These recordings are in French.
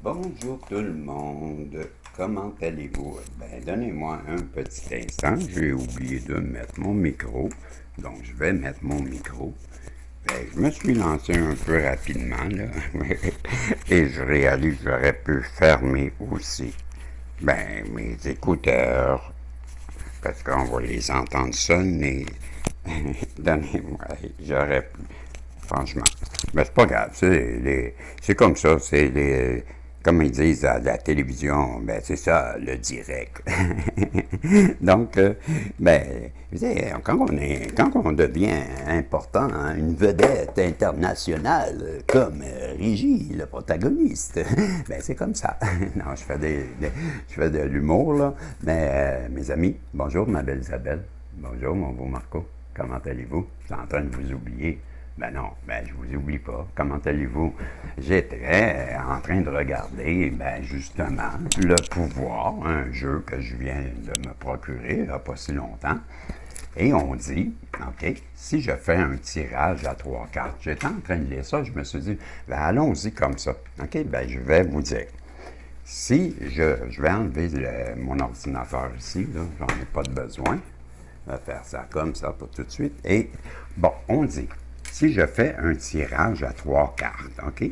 Bonjour tout le monde, comment allez-vous? Donnez-moi un petit instant, j'ai oublié de mettre mon micro, donc je vais mettre mon micro. Je me suis lancé un peu rapidement, là, et je réalise que j'aurais pu fermer aussi mes écouteurs, parce qu'on va les entendre sonner. Donnez-moi, j'aurais pu. Franchement. Mais c'est pas grave. C'est comme ça. C'est les. Comme ils disent à la télévision, c'est ça, le direct. Donc, vous savez, quand on devient important, hein, une vedette internationale comme Régie, le protagoniste, c'est comme ça. Non, je fais de l'humour, là. Mais, mes amis, bonjour, ma belle Isabelle. Bonjour, mon beau Marco. Comment allez-vous? Je suis en train de vous oublier. Non, je vous oublie pas. Comment allez-vous? J'étais en train de regarder, justement, Le Pouvoir, un jeu que je viens de me procurer il n'y a pas si longtemps. Et on dit, OK, si je fais un tirage à 3 cartes, j'étais en train de lire ça, je me suis dit, allons-y comme ça. OK, je vais vous dire. Si je vais enlever mon ordinateur ici, là, j'en ai pas de besoin. Je vais faire ça comme ça pour tout de suite. Et, bon, on dit, si je fais un tirage à 3 cartes, OK?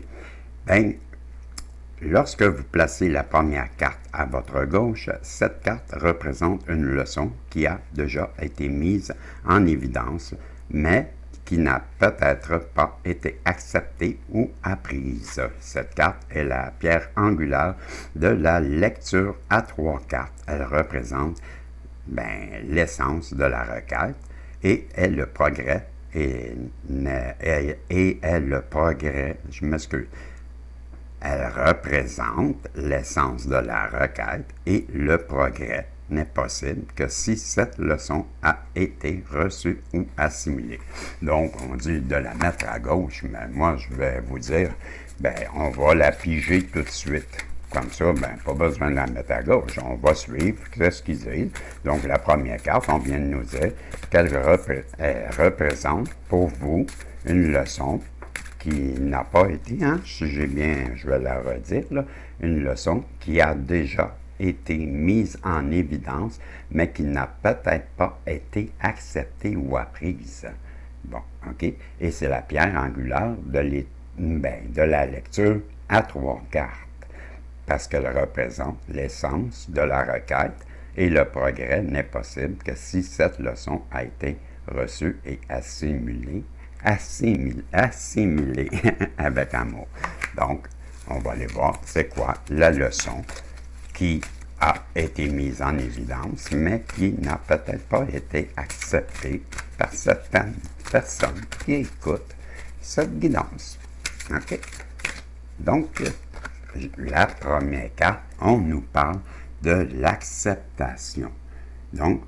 Lorsque vous placez la première carte à votre gauche, cette carte représente une leçon qui a déjà été mise en évidence, mais qui n'a peut-être pas été acceptée ou apprise. Cette carte est la pierre angulaire de la lecture à 3 cartes. Elle représente l'essence de la requête et est le progrès et est le progrès, je m'excuse. Elle représente l'essence de la requête et le progrès n'est possible que si cette leçon a été reçue ou assimilée. Donc, on dit de la mettre à gauche, mais moi, je vais vous dire, on va la piger tout de suite. Comme ça, pas besoin de la mettre à gauche. On va suivre ce qu'ils disent. Donc, la première carte, on vient de nous dire qu'elle représente pour vous une leçon qui n'a pas été, si j'ai bien, je vais la redire, là, une leçon qui a déjà été mise en évidence, mais qui n'a peut-être pas été acceptée ou apprise. Bon, OK? Et c'est la pierre angulaire de la lecture à 3 cartes, parce qu'elle représente l'essence de la requête et le progrès n'est possible que si cette leçon a été reçue et assimilée avec amour. Donc, on va aller voir c'est quoi la leçon qui a été mise en évidence, mais qui n'a peut-être pas été acceptée par certaines personnes qui écoutent cette guidance. OK? Donc, la première carte, on nous parle de l'acceptation. Donc,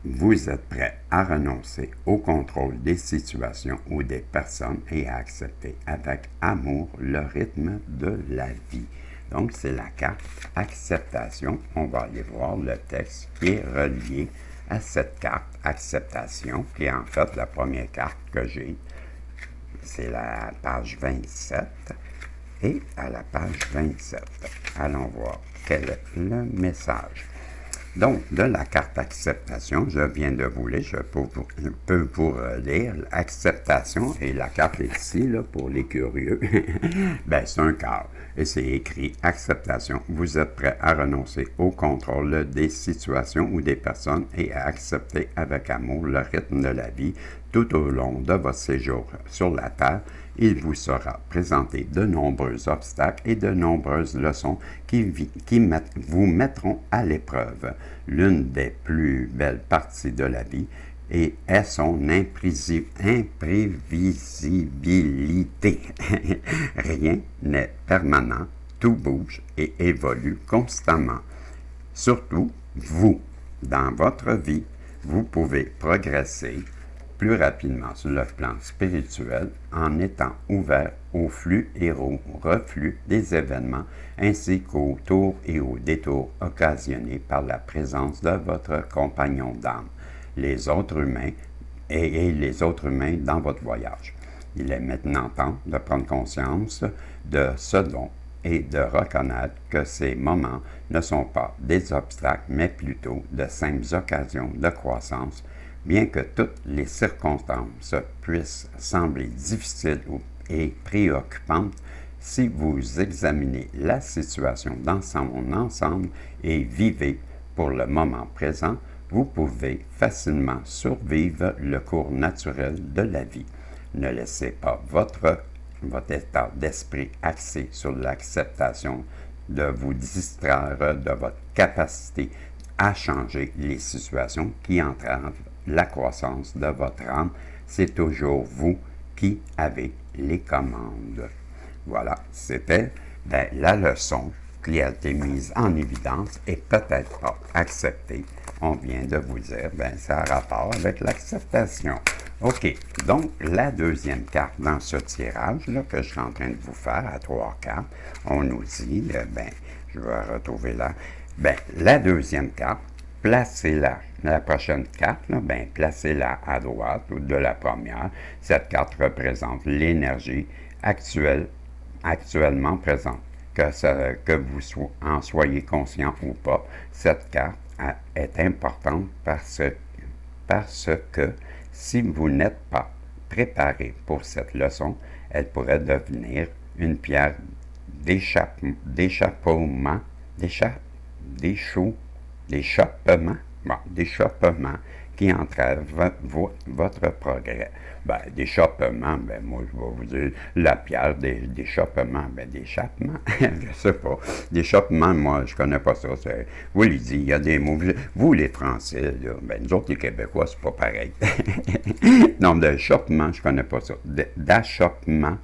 vous êtes prêt à renoncer au contrôle des situations ou des personnes et à accepter avec amour le rythme de la vie. Donc, c'est la carte acceptation. On va aller voir le texte qui est relié à cette carte acceptation, qui est en fait la première carte que j'ai. C'est la page 27. Et à la page 27, allons voir quel est le message. Donc, de la carte acceptation, je viens de vous lire, je peux vous lire l'acceptation, et la carte est ici, là, pour les curieux. C'est un cœur, et c'est écrit acceptation. Vous êtes prêt à renoncer au contrôle des situations ou des personnes et à accepter avec amour le rythme de la vie tout au long de votre séjour sur la Terre. Il vous sera présenté de nombreux obstacles et de nombreuses leçons qui vous mettront à l'épreuve. L'une des plus belles parties de la vie est son imprévisibilité. Rien n'est permanent, tout bouge et évolue constamment. Surtout, vous, dans votre vie, vous pouvez progresser plus rapidement sur le plan spirituel en étant ouvert au flux et au reflux des événements ainsi qu'aux tours et aux détours occasionnés par la présence de votre compagnon d'âme, les autres humains et les autres humains dans votre voyage. Il est maintenant temps de prendre conscience de ce dont et de reconnaître que ces moments ne sont pas des obstacles, mais plutôt de simples occasions de croissance, bien que toutes les circonstances puissent sembler difficiles et préoccupantes. Si vous examinez la situation dans son ensemble et vivez pour le moment présent, vous pouvez facilement survivre le cours naturel de la vie. Ne laissez pas votre état d'esprit axé sur l'acceptation de vous distraire de votre capacité à changer les situations qui entravent la croissance de votre âme. C'est toujours vous qui avez les commandes. Voilà, c'était la leçon qui a été mise en évidence et peut-être pas acceptée. On vient de vous dire, ça a rapport avec l'acceptation. OK, donc la deuxième carte dans ce tirage-là que je suis en train de vous faire à 3 cartes, on nous dit, je vais retrouver là, la deuxième carte, placez-la, la prochaine carte, placez-la à droite ou de la première. Cette carte représente l'énergie actuellement présente. Que vous en soyez conscient ou pas, cette carte est importante parce que si vous n'êtes pas préparé pour cette leçon, elle pourrait devenir une pierre d'échappement qui entrave votre progrès. D'échappement, moi, je vais vous dire la pierre d'échappement, d'échappement, je sais pas. D'échappement, moi, je connais pas ça. Vous lui dites, il y a des mots. Vous, les Français, là, nous autres, les Québécois, c'est pas pareil. Non, d'échappement, je connais pas ça. D'achoppement,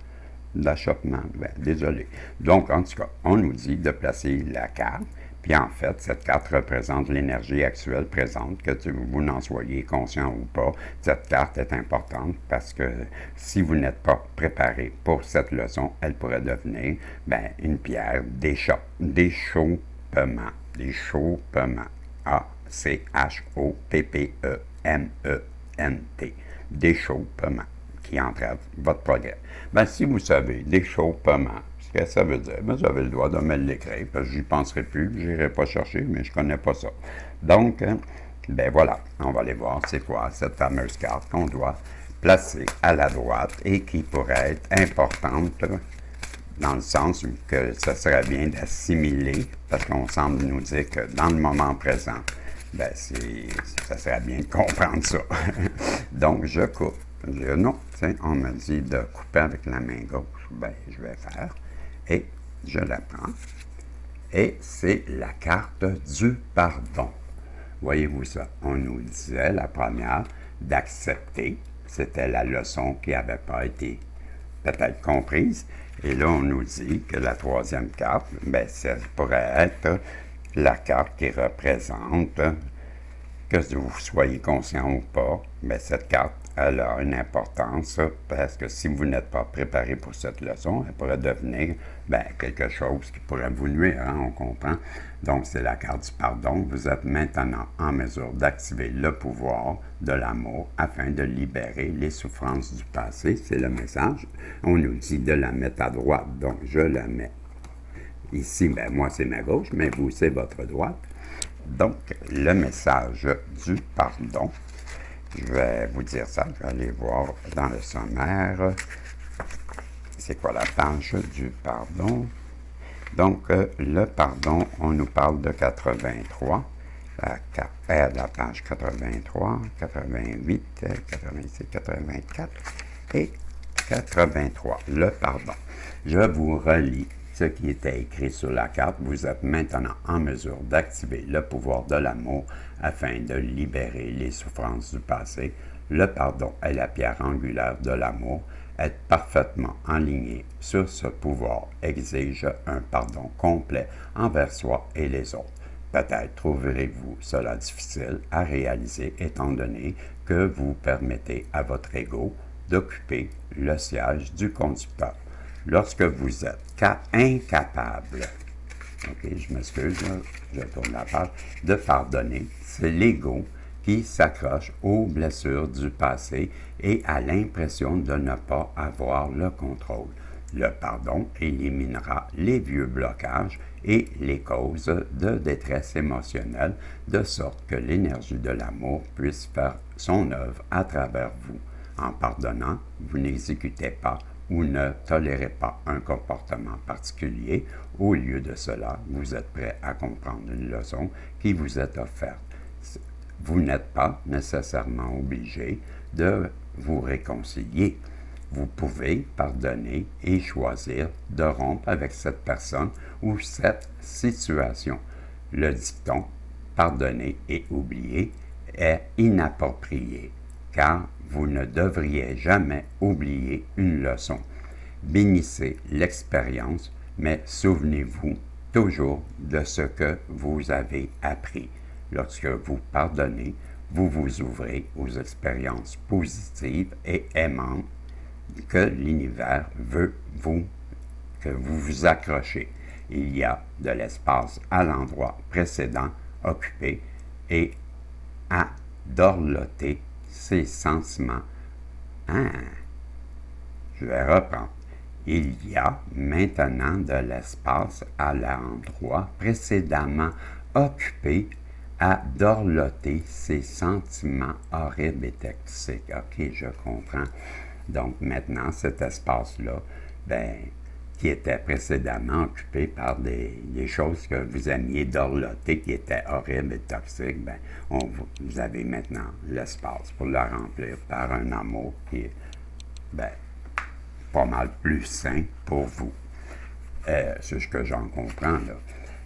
désolé. Donc, en tout cas, on nous dit de placer la carte. Puis en fait, cette carte représente l'énergie actuelle présente, que vous n'en soyez conscient ou pas. Cette carte est importante parce que si vous n'êtes pas préparé pour cette leçon, elle pourrait devenir une pierre d'échauffement. A-C-H-O-P-P-E-M-E-N-T. D'échauffement qui entrave votre progrès. Si vous savez, d'échauffement, ce que ça veut dire, vous avez le droit de me l'écrire, parce que j'y penserai plus, je n'irai pas chercher, mais je ne connais pas ça. Donc, voilà, on va aller voir c'est quoi cette fameuse carte qu'on doit placer à la droite et qui pourrait être importante dans le sens que ça serait bien d'assimiler, parce qu'on semble nous dire que dans le moment présent, ça serait bien de comprendre ça. Donc, je coupe. On me dit de couper avec la main gauche. Je vais faire. Et je la prends. Et c'est la carte du pardon. Voyez-vous ça? On nous disait, la première, d'accepter. C'était la leçon qui n'avait pas été peut-être comprise. Et là, on nous dit que la troisième carte, ça pourrait être la carte qui représente, que vous soyez conscient ou pas, cette carte, elle a une importance parce que si vous n'êtes pas préparé pour cette leçon, elle pourrait devenir quelque chose qui pourrait vous nuire, on comprend. Donc, c'est la carte du pardon. Vous êtes maintenant en mesure d'activer le pouvoir de l'amour afin de libérer les souffrances du passé. C'est le message. On nous dit de la mettre à droite, donc je la mets ici. Moi, c'est ma gauche, mais vous, c'est votre droite. Donc, le message du pardon. Je vais vous dire ça, je vais aller voir dans le sommaire. C'est quoi la page du pardon? Donc, le pardon, on nous parle de 83, la page 83, 88, 86, 84 et 83, le pardon. Je vous relis ce qui était écrit sur la carte. Vous êtes maintenant en mesure d'activer le pouvoir de l'amour afin de libérer les souffrances du passé. Le pardon est la pierre angulaire de l'amour. Être parfaitement aligné sur ce pouvoir exige un pardon complet envers soi et les autres. Peut-être trouverez-vous cela difficile à réaliser étant donné que vous permettez à votre ego d'occuper le siège du conducteur. Lorsque vous êtes incapable, ok, je m'excuse, je tourne la page, de pardonner, c'est l'ego qui s'accroche aux blessures du passé et à l'impression de ne pas avoir le contrôle. Le pardon éliminera les vieux blocages et les causes de détresse émotionnelle, de sorte que l'énergie de l'amour puisse faire son œuvre à travers vous. En pardonnant, vous n'exécutez pas ou ne tolérez pas un comportement particulier. Au lieu de cela, vous êtes prêt à comprendre une leçon qui vous est offerte. Vous n'êtes pas nécessairement obligé de vous réconcilier. Vous pouvez pardonner et choisir de rompre avec cette personne ou cette situation. Le dicton « pardonner et oublier » est inapproprié, car vous ne devriez jamais oublier une leçon. Bénissez l'expérience, mais souvenez-vous toujours de ce que vous avez appris. Lorsque vous pardonnez, vous vous ouvrez aux expériences positives et aimantes que l'univers veut que vous vous accrochez. Il y a de l'espace à l'endroit précédent occupé et à dorloter ses sentiments. Je vais reprendre. Il y a maintenant de l'espace à l'endroit précédemment occupé à dorloter ses sentiments horribles et toxiques. OK, je comprends. Donc maintenant, cet espace-là, qui était précédemment occupé par des choses que vous aimiez dorloter, qui étaient horribles et toxiques, vous avez maintenant l'espace pour le remplir par un amour qui est pas mal plus sain pour vous. C'est ce que j'en comprends, là.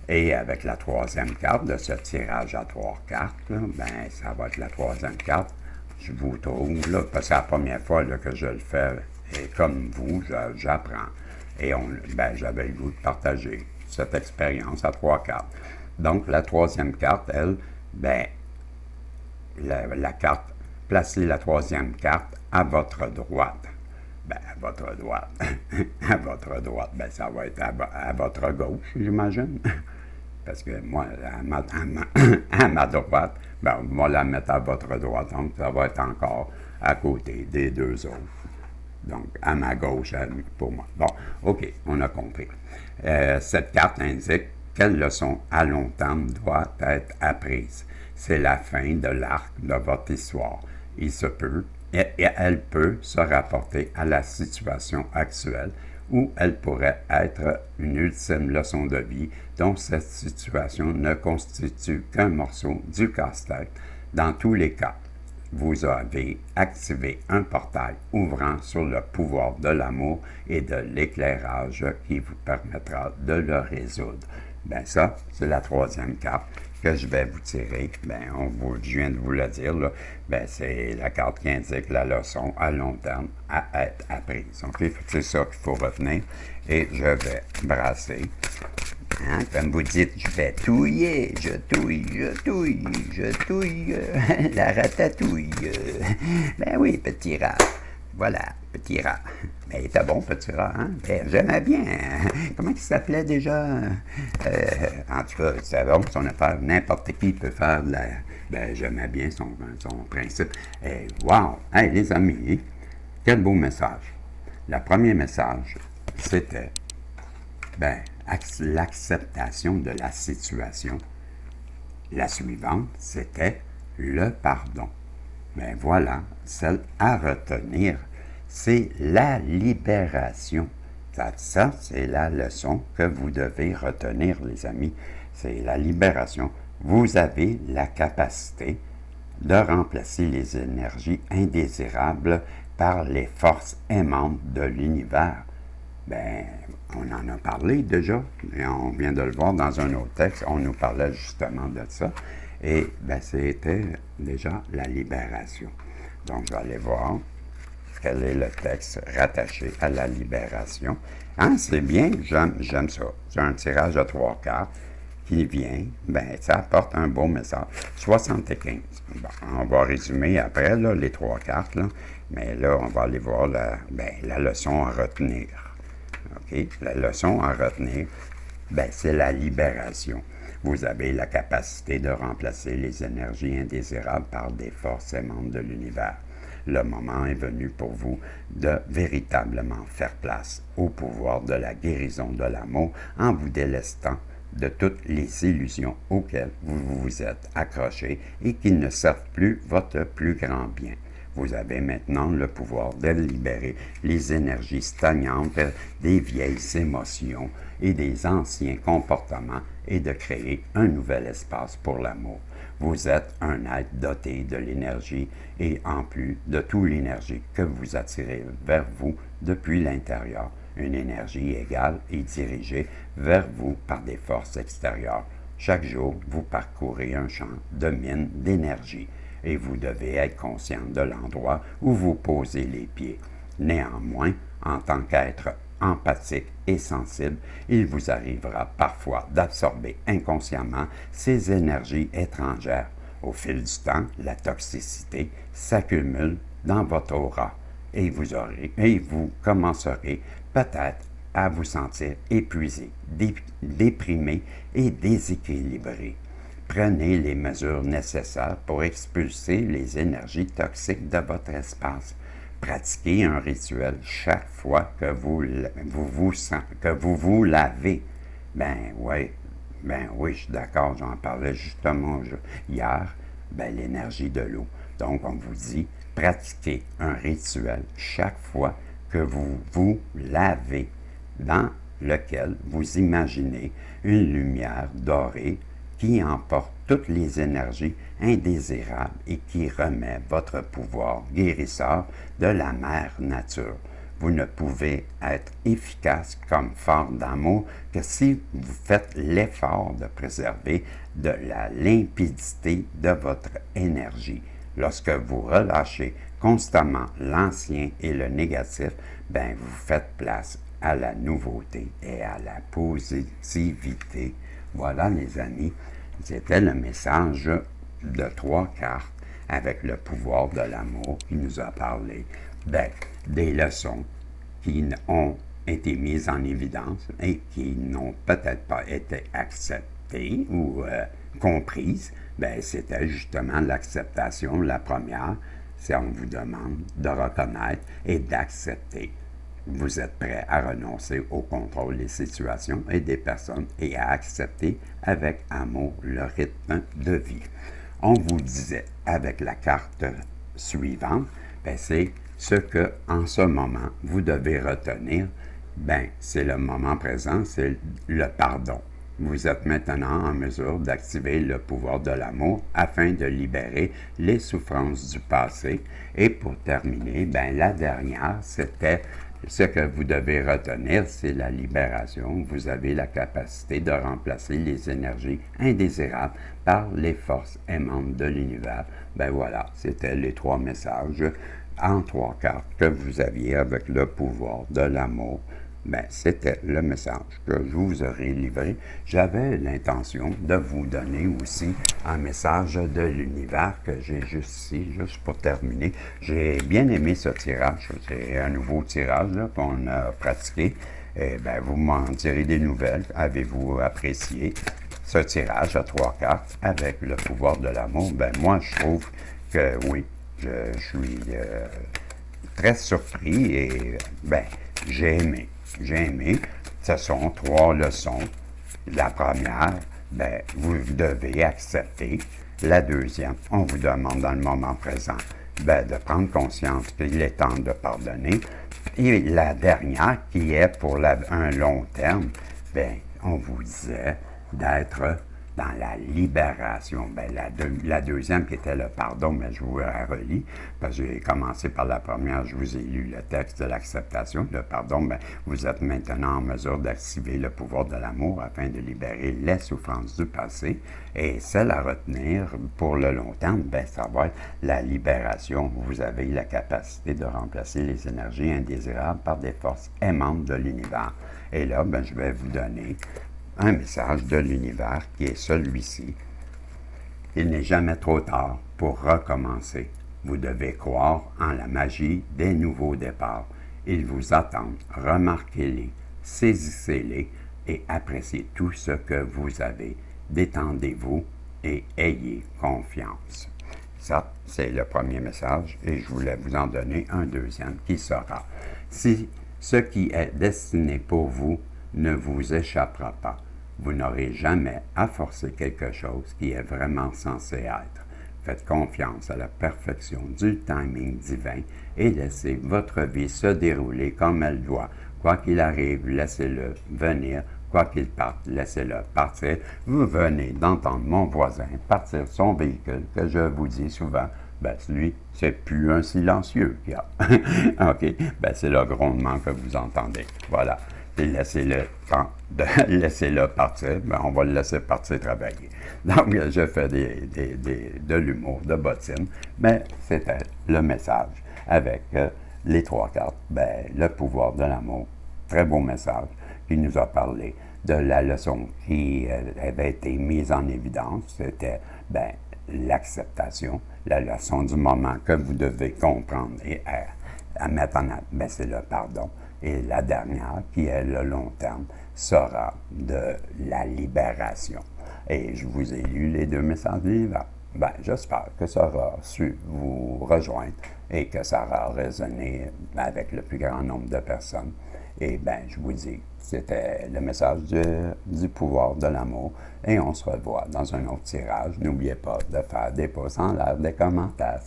Et avec la troisième carte de ce tirage à 3 cartes, là, ça va être la troisième carte. Je vous trouve, là, parce que c'est la première fois là, que je le fais, et comme vous, j'apprends. Et j'avais le goût de partager cette expérience à 3 cartes. Donc, la troisième carte, elle, la carte, placez la troisième carte à votre droite. À votre droite. À votre droite, ça va être à votre gauche, j'imagine. Parce que moi, à ma droite, on va la mettre à votre droite. Donc, ça va être encore à côté des deux autres. Donc, à ma gauche, pour moi. Bon, OK, on a compris. Cette carte indique quelle leçon à long terme doit être apprise. C'est la fin de l'arc de votre histoire. Elle peut se rapporter à la situation actuelle ou elle pourrait être une ultime leçon de vie dont cette situation ne constitue qu'un morceau du casse-tête. Dans tous les cas, vous avez activé un portail ouvrant sur le pouvoir de l'amour et de l'éclairage qui vous permettra de le résoudre. Ça, c'est la troisième carte que je vais vous tirer. Je viens de vous le dire, là. C'est la carte qui indique la leçon à long terme à être apprise. Okay? C'est ça qu'il faut retenir. Et je vais brasser. Comme vous dites, je vais touiller, je touille, la ratatouille. Oui, petit rat. Voilà, petit rat. Il était bon, petit rat, hein? J'aimais bien. Comment il s'appelait déjà? En tout cas, c'est bon, son affaire. N'importe qui peut faire de la... j'aimais bien son principe. Wow! Hey, les amis, quel beau message. Le premier message, c'était, l'acceptation de la situation. La suivante, c'était le pardon. Voilà, celle à retenir, c'est la libération. Ça, c'est la leçon que vous devez retenir, les amis. C'est la libération. Vous avez la capacité de remplacer les énergies indésirables par les forces aimantes de l'univers. On en a parlé déjà, et on vient de le voir dans un autre texte, on nous parlait justement de ça, et c'était déjà la libération. Donc, je vais aller voir quel est le texte rattaché à la libération. C'est bien, j'aime ça. C'est un tirage à 3 cartes qui vient, ça apporte un beau message. 75. On va résumer après, là, les 3 cartes, là, mais là, on va aller voir la leçon à retenir. OK? La leçon à retenir, c'est la libération. Vous avez la capacité de remplacer les énergies indésirables par des forces aimantes de l'univers. le moment est venu pour vous de véritablement faire place au pouvoir de la guérison de l'amour en vous délestant de toutes les illusions auxquelles vous vous êtes accrochés et qui ne servent plus votre plus grand bien. Vous avez maintenant le pouvoir de libérer les énergies stagnantes des vieilles émotions et des anciens comportements et de créer un nouvel espace pour l'amour. Vous êtes un être doté de l'énergie et en plus de toute l'énergie que vous attirez vers vous depuis l'intérieur, une énergie égale et dirigée vers vous par des forces extérieures. Chaque jour, vous parcourez un champ de mine d'énergie et vous devez être conscient de l'endroit où vous posez les pieds. Néanmoins, en tant qu'être empathique et sensible, il vous arrivera parfois d'absorber inconsciemment ces énergies étrangères. Au fil du temps, la toxicité s'accumule dans votre aura et vous commencerez peut-être à vous sentir épuisé, déprimé et déséquilibré. Prenez les mesures nécessaires pour expulser les énergies toxiques de votre espace. Pratiquez un rituel chaque fois que vous vous lavez. Ben oui, je suis d'accord, j'en parlais justement hier, l'énergie de l'eau. Donc, on vous dit, pratiquez un rituel chaque fois que vous vous lavez, dans lequel vous imaginez une lumière dorée qui emporte toutes les énergies indésirables et qui remet votre pouvoir guérisseur de la mère nature. Vous ne pouvez être efficace comme fort d'amour que si vous faites l'effort de préserver de la limpidité de votre énergie. Lorsque vous relâchez constamment l'ancien et le négatif, vous faites place à la nouveauté et à la positivité. Voilà, les amis, c'était le message de 3 cartes avec le pouvoir de l'amour qui nous a parlé des leçons qui ont été mises en évidence et qui n'ont peut-être pas été acceptées ou comprises. C'était justement l'acceptation, la première, c'est on vous demande de reconnaître et d'accepter. Vous êtes prêt à renoncer au contrôle des situations et des personnes et à accepter avec amour le rythme de vie. On vous disait avec la carte suivante, c'est ce que en ce moment vous devez retenir, c'est le moment présent, c'est le pardon. Vous êtes maintenant en mesure d'activer le pouvoir de l'amour afin de libérer les souffrances du passé. Et pour terminer, la dernière, c'était ce que vous devez retenir, c'est la libération. Vous avez la capacité de remplacer les énergies indésirables par les forces aimantes de l'univers. Voilà, c'était les 3 messages en 3 cartes que vous aviez avec le pouvoir de l'amour. C'était le message que je vous aurais livré. J'avais l'intention de vous donner aussi un message de l'univers que j'ai juste ici, juste pour terminer. J'ai bien aimé ce tirage. C'est un nouveau tirage qu'on a pratiqué. Et vous m'en direz des nouvelles. Avez-vous apprécié ce tirage à 3 cartes avec le pouvoir de l'amour? Moi, je trouve que oui, je suis très surpris et j'ai aimé. J'ai aimé. Ce sont 3 leçons. La première, vous devez accepter. La deuxième, on vous demande dans le moment présent de prendre conscience qu'il est temps de pardonner. Et la dernière, qui est pour un long terme, on vous disait d'être dans la libération. La deuxième qui était le pardon, mais je vous la relis, parce que j'ai commencé par la première, je vous ai lu le texte de l'acceptation. Le pardon, vous êtes maintenant en mesure d'activer le pouvoir de l'amour afin de libérer les souffrances du passé. Et celle à retenir pour le long terme, ça va être la libération. Vous avez la capacité de remplacer les énergies indésirables par des forces aimantes de l'univers. Et là, je vais vous donner un message de l'univers qui est celui-ci. Il n'est jamais trop tard pour recommencer. Vous devez croire en la magie des nouveaux départs. Ils vous attendent. Remarquez-les, saisissez-les et appréciez tout ce que vous avez. Détendez-vous et ayez confiance. Ça, c'est le premier message et je voulais vous en donner un deuxième qui sera: si ce qui est destiné pour vous ne vous échappera pas, vous n'aurez jamais à forcer quelque chose qui est vraiment censé être. Faites confiance à la perfection du timing divin et laissez votre vie se dérouler comme elle doit. Quoi qu'il arrive, laissez-le venir. Quoi qu'il parte, laissez-le partir. Vous venez d'entendre mon voisin partir son véhicule, que je vous dis souvent, ben lui, c'est plus un silencieux qu'il y a. OK? Ben c'est le grondement que vous entendez. Voilà. Et laissez-le temps de laissez-le partir, ben on va le laisser partir travailler. Donc, je fais de l'humour, de bottine, mais c'était le message avec les trois cartes, ben, le pouvoir de l'amour. Très beau message qui nous a parlé de la leçon qui avait été mise en évidence. C'était ben, l'acceptation, la leçon du moment que vous devez comprendre et à mettre en œuvre, ben, c'est le pardon. Et la dernière, qui est le long terme, sera de la libération. Et je vous ai lu les deux messages vivants. Ben, j'espère que ça aura su vous rejoindre et que ça aura résonné avec le plus grand nombre de personnes. Et bien, je vous dis, c'était le message du pouvoir de l'amour. Et on se revoit dans un autre tirage. N'oubliez pas de faire des pouces en l'air, des commentaires.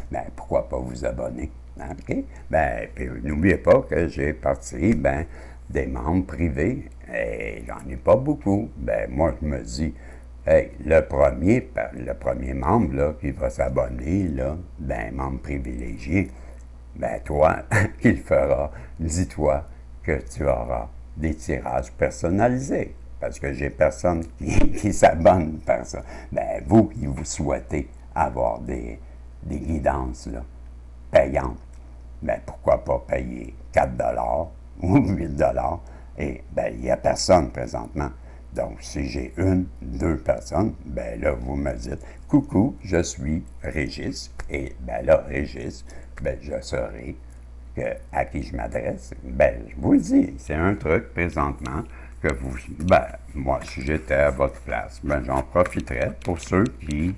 Ben, pourquoi pas vous abonner? OK? Ben, puis n'oubliez pas que j'ai parti des membres privés. Et j'en ai pas beaucoup. Ben, moi, je me dis, hey, le premier membre là, qui va s'abonner, là, ben, membre privilégié, ben toi, qui le fera, dis-toi que tu auras des tirages personnalisés. Parce que j'ai personne qui s'abonne par ça. Ben, vous qui vous souhaitez avoir des guidances là, payantes, ben pourquoi pas payer 4 ou 8 et ben il n'y a personne présentement. Donc, si j'ai deux personnes, ben là, vous me dites, coucou, je suis Régis, et ben là, Régis, ben je saurai à qui je m'adresse. Ben, je vous le dis, c'est un truc présentement que vous, ben, moi, si j'étais à votre place, ben j'en profiterais pour ceux qui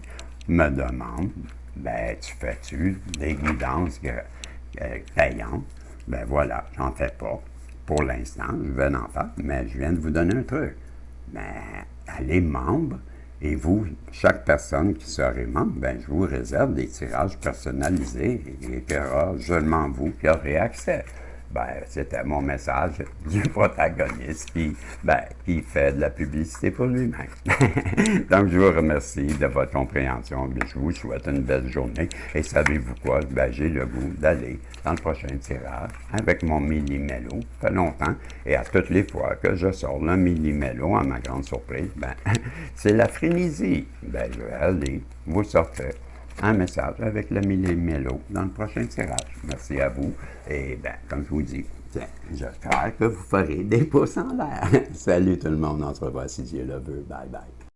me demandent, ben, tu fais-tu des guidances payantes? Ben voilà, j'en fais pas. Pour l'instant, je vais en faire, mais je viens de vous donner un truc. Ben, allez membre, et vous, chaque personne qui serait membre, ben, je vous réserve des tirages personnalisés et qu'il y aura seulement vous qui aurez accès. Ben, c'était mon message du protagoniste qui fait de la publicité pour lui-même. Donc, je vous remercie de votre compréhension. Je vous souhaite une belle journée. Et savez-vous quoi? Ben, j'ai le goût d'aller dans le prochain tirage avec mon millimélo. Ça fait longtemps. Et à toutes les fois que je sors le millimélo, à ma grande surprise, ben, c'est la frénésie. Ben, je vais aller vous sortir un message avec le millimélo dans le prochain tirage. Merci à vous. Et bien, comme je vous dis, j'espère que vous ferez des pouces en l'air. Salut tout le monde, on se revoit si Dieu le veut. Bye bye.